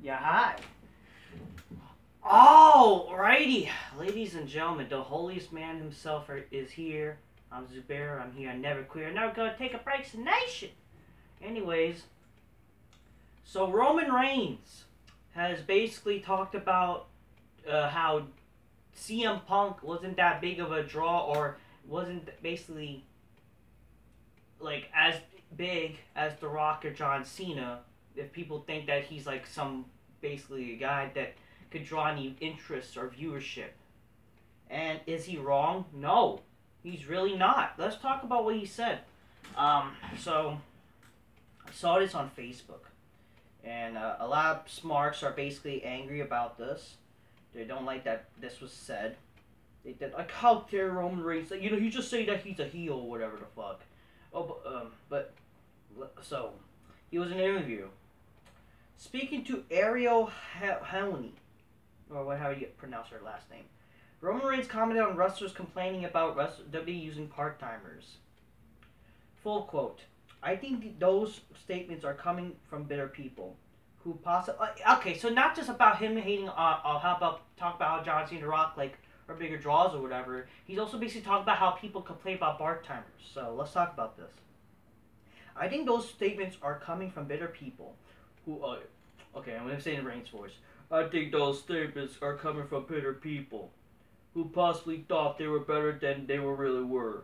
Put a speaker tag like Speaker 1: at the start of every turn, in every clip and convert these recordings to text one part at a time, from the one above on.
Speaker 1: Yeah, hi. Alrighty, ladies and gentlemen, the holiest man himself is here. I'm Zubair. I'm here. I never queer. I'm never gonna take a vaccination. Anyways, so Roman Reigns has basically talked about how CM Punk wasn't that big of a draw, or wasn't basically like as big as The Rock or John Cena. If people think that he's like some basically a guy that could draw any interest or viewership. And is he wrong? No, he's really not. Let's talk about what he said. So I saw this on Facebook, and a lot of smarks are basically angry about this. They don't like that this was said. They did like, how dare Roman Reigns? You just say that he's a heel or whatever the fuck. Oh, so he was in an interview speaking to Ariel Helwani, or how you pronounce her last name. Roman Reigns commented on wrestlers complaining about WWE using part-timers. Full quote. I think those statements are coming from bitter people who possibly... Okay, so not just about him hating... how about talk about how John Cena, Rock, like, are bigger draws or whatever. He's also basically talking about how people complain about part-timers. So let's talk about this. I think those statements are coming from bitter people who... okay, I'm going to say in Reigns' voice. I think those statements are coming from bitter people who possibly thought they were better than they really were.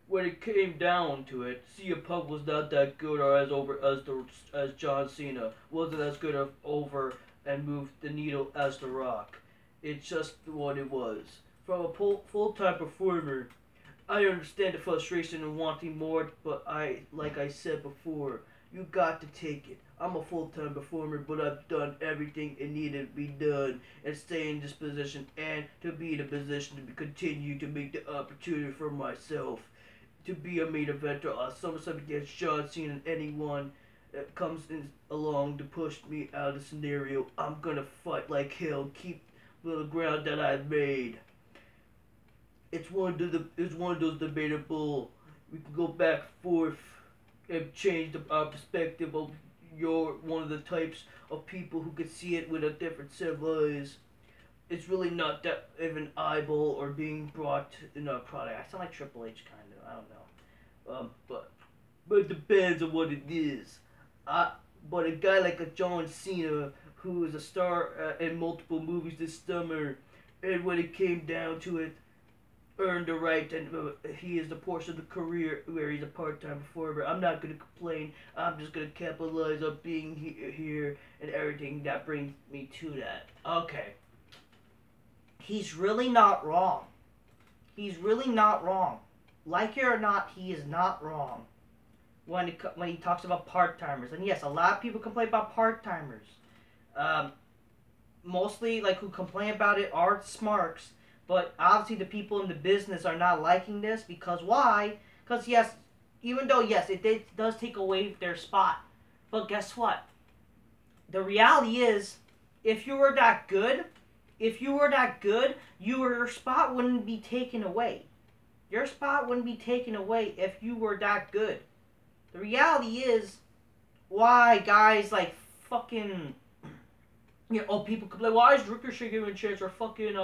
Speaker 1: When it came down to it, CM Punk was not that good or as over as John Cena. Wasn't as good of over and moved the needle as The Rock. It's just what it was. From a full-time performer, I understand the frustration and wanting more, but like I said before, you got to take it. I'm a full-time performer, but I've done everything it needed to be done and stay in this position and to be in a position to continue to make the opportunity for myself to be a main eventer on SummerSlam against John Cena, and anyone that comes in along to push me out of the scenario. I'm gonna fight like hell, keep the ground that I made. It's one of those debatable. We can go back and forth and change our perspective of you're one of the types of people who could see it with a different set of eyes. It's really not that of an eyeball or being brought in a product. I sound like Triple H kind of. I don't know. But it depends on what it is. But a guy like a John Cena, who is a star in multiple movies this summer, and when it came down to it, earned the right, and he is the portion of the career where he's a part-time performer. I'm not going to complain. I'm just going to capitalize on being here and everything that brings me to that. Okay. He's really not wrong. He's really not wrong. Like it or not, he is not wrong when he talks about part-timers. And yes, a lot of people complain about part-timers. Mostly, like, who complain about it are smarks. But obviously the people in the business are not liking this because why? Because yes, even though yes, it does take away their spot. But guess what? The reality is, if you were that good, your spot wouldn't be taken away. Your spot wouldn't be taken away if you were that good. The reality is, why guys like fucking, people complain, why is Ricochet giving a chance, or fucking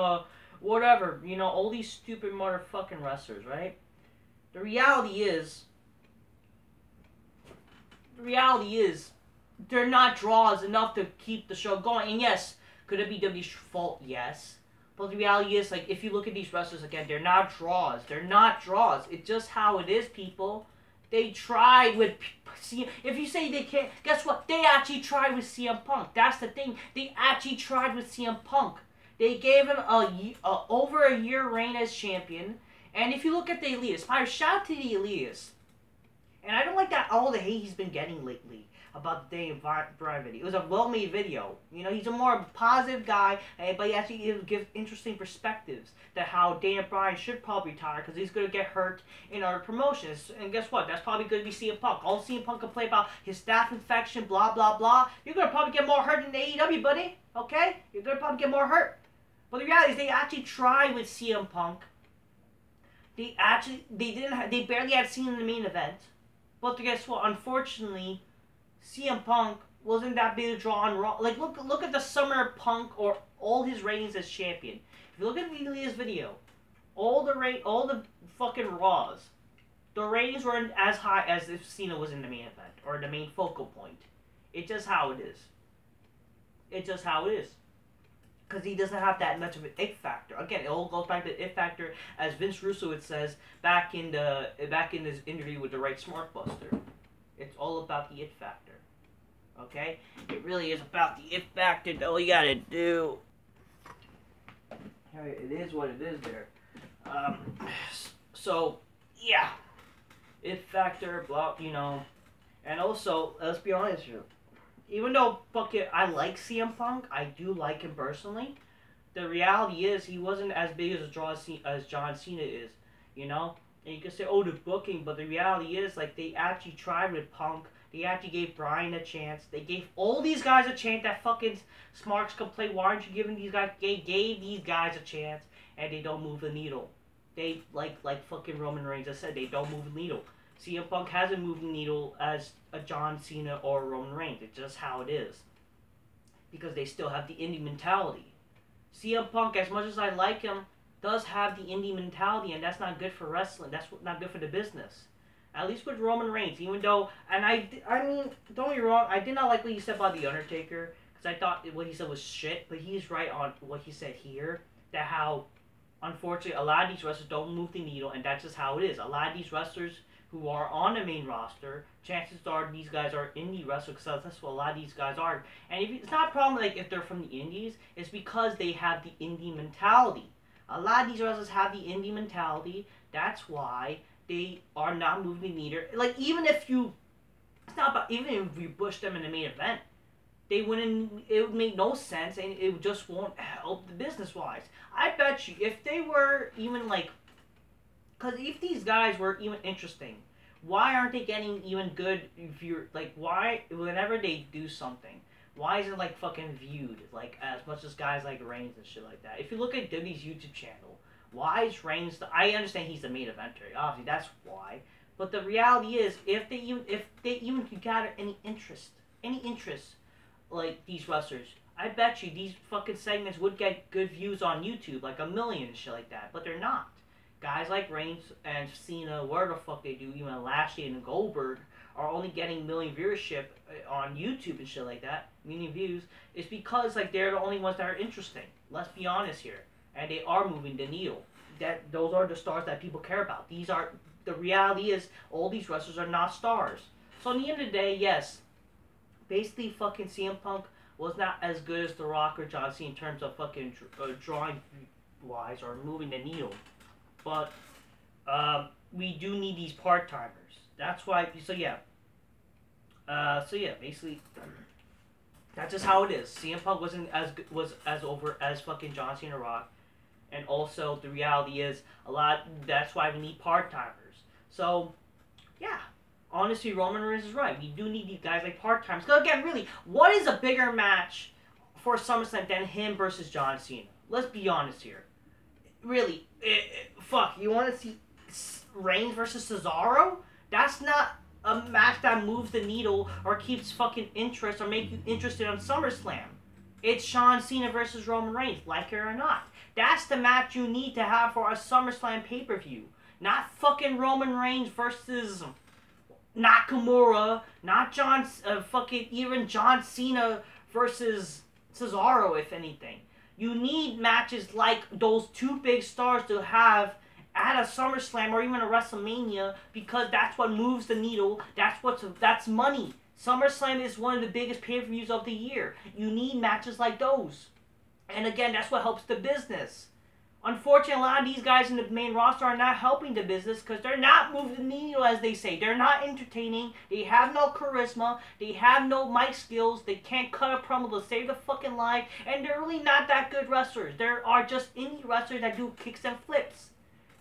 Speaker 1: whatever, all these stupid motherfucking wrestlers, right? The reality is, they're not draws enough to keep the show going. And yes, could it be WWE's fault? Yes. But the reality is, like, if you look at these wrestlers again, they're not draws. They're not draws. It's just how it is, people. They tried with if you say they can't, guess what? They actually tried with CM Punk. That's the thing. They actually tried with CM Punk. They gave him over a year reign as champion. And if you look at the Elitist, shout out to the Elitist. And I don't like all the hate he's been getting lately about the Daniel Bryan video. It was a well-made video. He's a more positive guy, but he actually gives interesting perspectives that how Daniel Bryan should probably retire because he's going to get hurt in our promotions. And guess what? That's probably going to be CM Punk. All CM Punk can play about his staph infection, blah, blah, blah. You're going to probably get more hurt in AEW, buddy. Okay? You're going to probably get more hurt. But the reality is they actually tried with CM Punk. They barely had Cena in the main event. But guess what? Unfortunately, CM Punk wasn't that big a draw on Raw. Like, look at the Summer Punk or all his ratings as champion. If you look at Elia's video, all the fucking Raws, the ratings weren't as high as if Cena was in the main event or the main focal point. It's just how it is. It's just how it is. Because he doesn't have that much of an it factor. Again, it all goes back to the it factor, as Vince Russo it says back in his interview with the Right Smart Buster. It's all about the it factor. Okay? It really is about the it factor. All you gotta do. It is what it is there. So, yeah. It factor, blah, you know. And also, let's be honest here. Even though I like CM Punk, I do like him personally. The reality is he wasn't as big as a draw as John Cena is, you know. And you can say, oh, the booking, but the reality is, like, they actually tried with Punk. They actually gave Bryan a chance. They gave all these guys a chance that fucking Smarks could play. Why aren't you giving these guys? They gave these guys a chance, and they don't move the needle. They like fucking Roman Reigns. I said they don't move the needle. CM Punk hasn't moved the needle as a John Cena or a Roman Reigns. It's just how it is. Because they still have the indie mentality. CM Punk, as much as I like him, does have the indie mentality, and that's not good for wrestling. That's not good for the business. At least with Roman Reigns, even though, and I mean, don't get me wrong, I did not like what he said about The Undertaker, because I thought what he said was shit, but he's right on what he said here, that how, unfortunately, a lot of these wrestlers don't move the needle, and that's just how it is. A lot of these wrestlers who are on the main roster, chances are these guys are indie wrestlers, because that's what a lot of these guys are. And it's not a problem like if they're from the indies, it's because they have the indie mentality. A lot of these wrestlers have the indie mentality, that's why they are not moving the meter. Like, even if you push them in the main event, they wouldn't, it would make no sense, and it just won't help the business-wise. I bet you, if they were even like, because if these guys were even interesting, why aren't they getting even good why, whenever they do something, why isn't it like fucking viewed, like, as much as guys like Reigns and shit like that? If you look at WWE's YouTube channel, why is Reigns I understand he's the main eventer, obviously that's why, but the reality is, if they even could gather any interest, like these wrestlers, I bet you these fucking segments would get good views on YouTube, like 1 million and shit like that, but they're not. Guys like Reigns and Cena, where the fuck they do, even Lashley and Goldberg, are only getting million viewership on YouTube and shit like that, million views, is because like they're the only ones that are interesting. Let's be honest here. And they are moving the needle. Those are the stars that people care about. The reality is, all these wrestlers are not stars. So in the end of the day, yes, basically fucking CM Punk was not as good as The Rock or John Cena in terms of fucking drawing wise or moving the needle. But we do need these part-timers. That's why, so yeah, basically, that's just how it is. CM Punk wasn't as over as fucking John Cena or Rock. And also, the reality is, that's why we need part-timers. So, yeah, honestly, Roman Reigns is right. We do need these guys like part-timers. Because again, really, what is a bigger match for SummerSlam than him versus John Cena? Let's be honest here. Really, fuck, you want to see Reigns versus Cesaro? That's not a match that moves the needle or keeps fucking interest or make you interested on SummerSlam. It's John Cena versus Roman Reigns, like it or not. That's the match you need to have for a SummerSlam pay-per-view. Not fucking Roman Reigns versus Nakamura. Not even John Cena versus Cesaro, if anything. You need matches like those two big stars to have at a SummerSlam or even a WrestleMania, because that's what moves the needle. That's money. SummerSlam is one of the biggest pay-per-views of the year. You need matches like those. And again, that's what helps the business. Unfortunately, a lot of these guys in the main roster are not helping the business because they're not moving the needle, as they say. They're not entertaining. They have no charisma. They have no mic skills. They can't cut a promo to save the fucking life. And they're really not that good wrestlers. There are just indie wrestlers that do kicks and flips.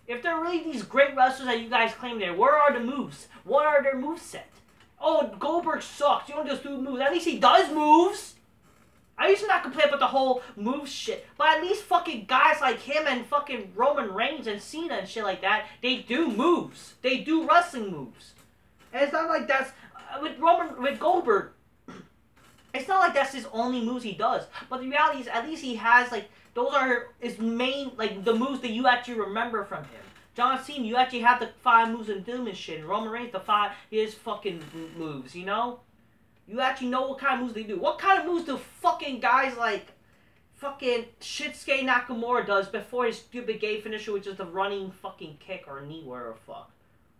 Speaker 1: If they're really these great wrestlers that you guys claim they're, where are the moves? What are their moveset? Oh, Goldberg sucks. You don't just do moves. At least he does moves. I used to not complain about the whole move shit, but at least fucking guys like him and fucking Roman Reigns and Cena and shit like that, they do moves. They do wrestling moves. And it's not like that's with Goldberg. that's his only moves he does. But the reality is, at least he has, like, those are his main, like, the moves that you actually remember from him. John Cena, you actually have the 5 moves in Doom and shit. And Roman Reigns, the 5, his fucking moves, you know? You actually know what kind of moves they do. What kind of moves do fucking guys like fucking Shinsuke Nakamura does before his stupid gay finisher, which is the running fucking kick or knee, whatever the fuck.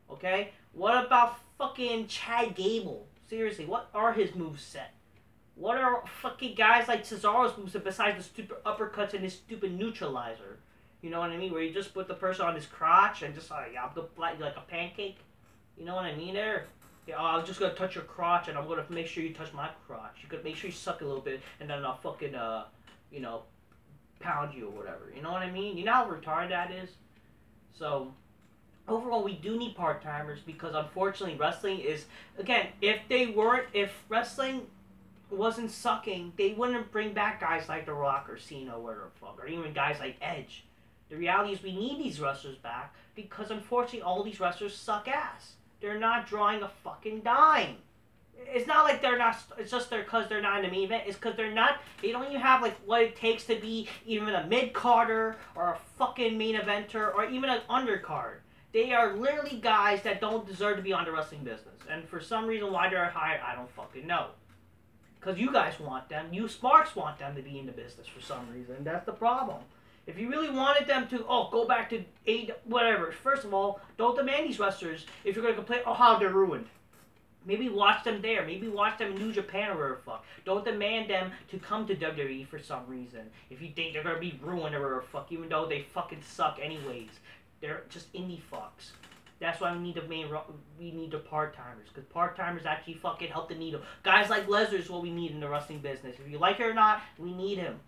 Speaker 1: Okay? What about fucking Chad Gable? Seriously, what are his moves set? What are fucking guys like Cesaro's moves besides the stupid uppercuts and his stupid neutralizer? You know what I mean? Where you just put the person on his crotch and just like a pancake. You know what I mean there? Yeah, I'm just gonna touch your crotch and I'm gonna make sure you touch my crotch. You could make sure you suck a little bit and then I'll fucking you know, pound you or whatever. You know what I mean? You know how retarded that is? So overall, we do need part-timers because unfortunately wrestling is, again, if wrestling wasn't sucking, they wouldn't bring back guys like The Rock or Cena or whatever the fuck, or even guys like Edge. The reality is we need these wrestlers back because unfortunately all these wrestlers suck ass. They're not drawing a fucking dime. It's not like they're not, it's just because they're not in the main event. It's because they don't even have like what it takes to be even a mid-carder or a fucking main eventer or even an undercard. They are literally guys that don't deserve to be on the wrestling business. And for some reason why they're hired, I don't fucking know. Because you guys want them. You smarks want them to be in the business for some reason. That's the problem. If you really wanted them to, go back to whatever. First of all, don't demand these wrestlers if you're going to complain, how they're ruined. Maybe watch them there. Maybe watch them in New Japan or whatever the fuck. Don't demand them to come to WWE for some reason. If you think they're going to be ruined or whatever the fuck, even though they fucking suck anyways. They're just indie fucks. That's why we need the part-timers. Because part-timers actually fucking help the needle. Guys like Lesnar is what we need in the wrestling business. If you like it or not, we need him.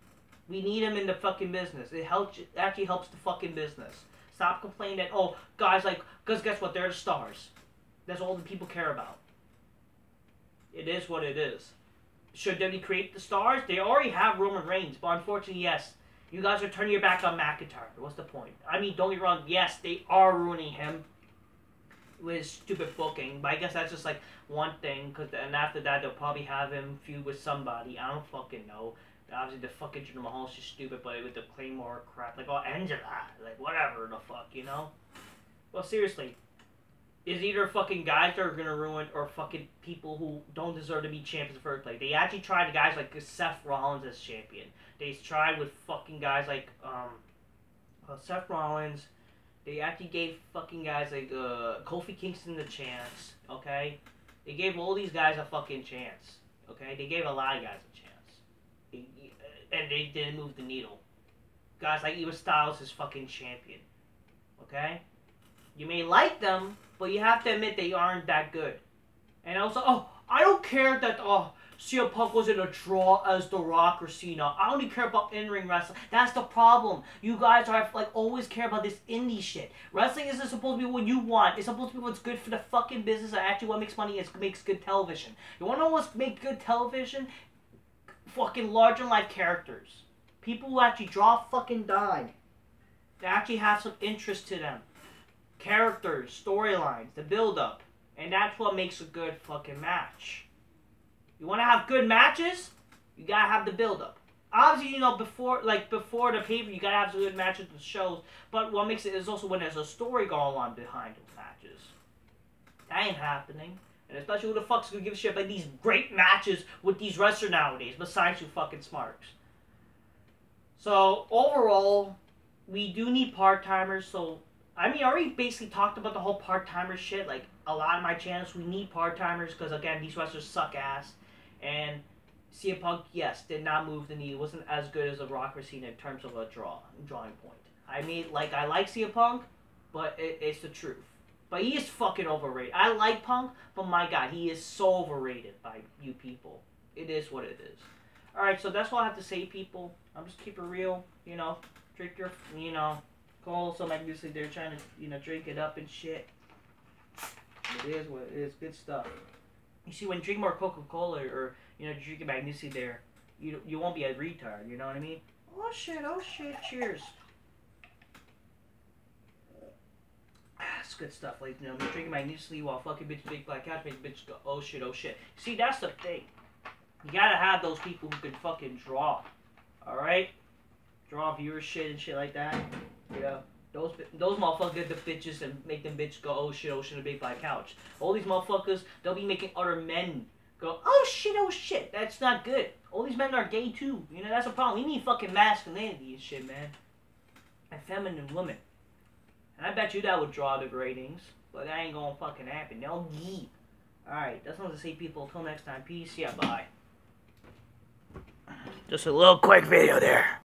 Speaker 1: We need him in the fucking business. It actually helps the fucking business. Stop complaining that, guys like, because guess what? They're the stars. That's all the people care about. It is what it is. Should WWE create the stars? They already have Roman Reigns. But unfortunately, yes. You guys are turning your back on McIntyre. What's the point? I mean, don't get me wrong. Yes, they are ruining him with stupid booking. But I guess that's just like one thing. And after that, they'll probably have him feud with somebody. I don't fucking know. Obviously, the fucking Jinder Mahal's just stupid. But with the Claymore crap. Like, Angela. Like, whatever the fuck, you know? Well, seriously. Is either fucking guys that are gonna ruin or fucking people who don't deserve to be champions in the first place. They actually tried guys like Seth Rollins as champion. They tried with fucking guys like Seth Rollins. They actually gave fucking guys like Kofi Kingston the chance. Okay, they gave all these guys a fucking chance. Okay, they gave a lot of guys a chance, and they didn't move the needle. Guys like Eva Styles is fucking champion. Okay. You may like them, but you have to admit they aren't that good. And also, I don't care that CM Punk was in a draw as The Rock or Cena. I only care about in-ring wrestling. That's the problem. You guys are always care about this indie shit. Wrestling isn't supposed to be what you want. It's supposed to be what's good for the fucking business. And actually, what makes money is makes good television. You want to know what's make good television? Fucking larger-than-life characters. People who actually draw fucking dime. They actually have some interest to them. Characters, storylines, the build-up. And that's what makes a good fucking match. You want to have good matches? You gotta have the build-up. Obviously, before the paper, you gotta have some good matches with shows. But what makes it is also when there's a story going on behind those matches. That ain't happening. And especially who the fuck's gonna give a shit about these great matches with these wrestlers nowadays, besides you fucking smarks. So, overall, we do need part-timers, so I already basically talked about the whole part-timer shit. Like, a lot of my channels, we need part-timers because, again, these wrestlers suck ass. And CM Punk, yes, did not move the needle. Wasn't as good as a Rock or Cena in terms of a drawing point. I like CM Punk, but it's the truth. But he is fucking overrated. I like Punk, but my God, he is so overrated by you people. It is what it is. Alright, so that's what I have to say, people. I'm just keep it real, drink your, Cole, so usually they're trying to, drink it up and shit. It is what it is. Good stuff. You see, when you drink more Coca-Cola or, drinking Magnusi there, you won't be a retard, you know what I mean? Oh shit, cheers. That's good stuff, ladies and gentlemen. Drinking Magnusi while fucking bitch big black couch makes bitch go, oh shit. See, that's the thing. You gotta have those people who can fucking draw. Alright? Draw viewership and shit like that. You know? Those motherfuckers get the bitches and make them bitches go, oh shit, a big black couch. All these motherfuckers, they'll be making other men go, oh shit. That's not good. All these men are gay too. You know, that's a problem. We need fucking masculinity and shit, man. And feminine women. And I bet you that would draw the ratings. But that ain't gonna fucking happen. No ye. Alright, that's all to say, people. Until next time. Peace. Yeah, bye. Just a little quick video there.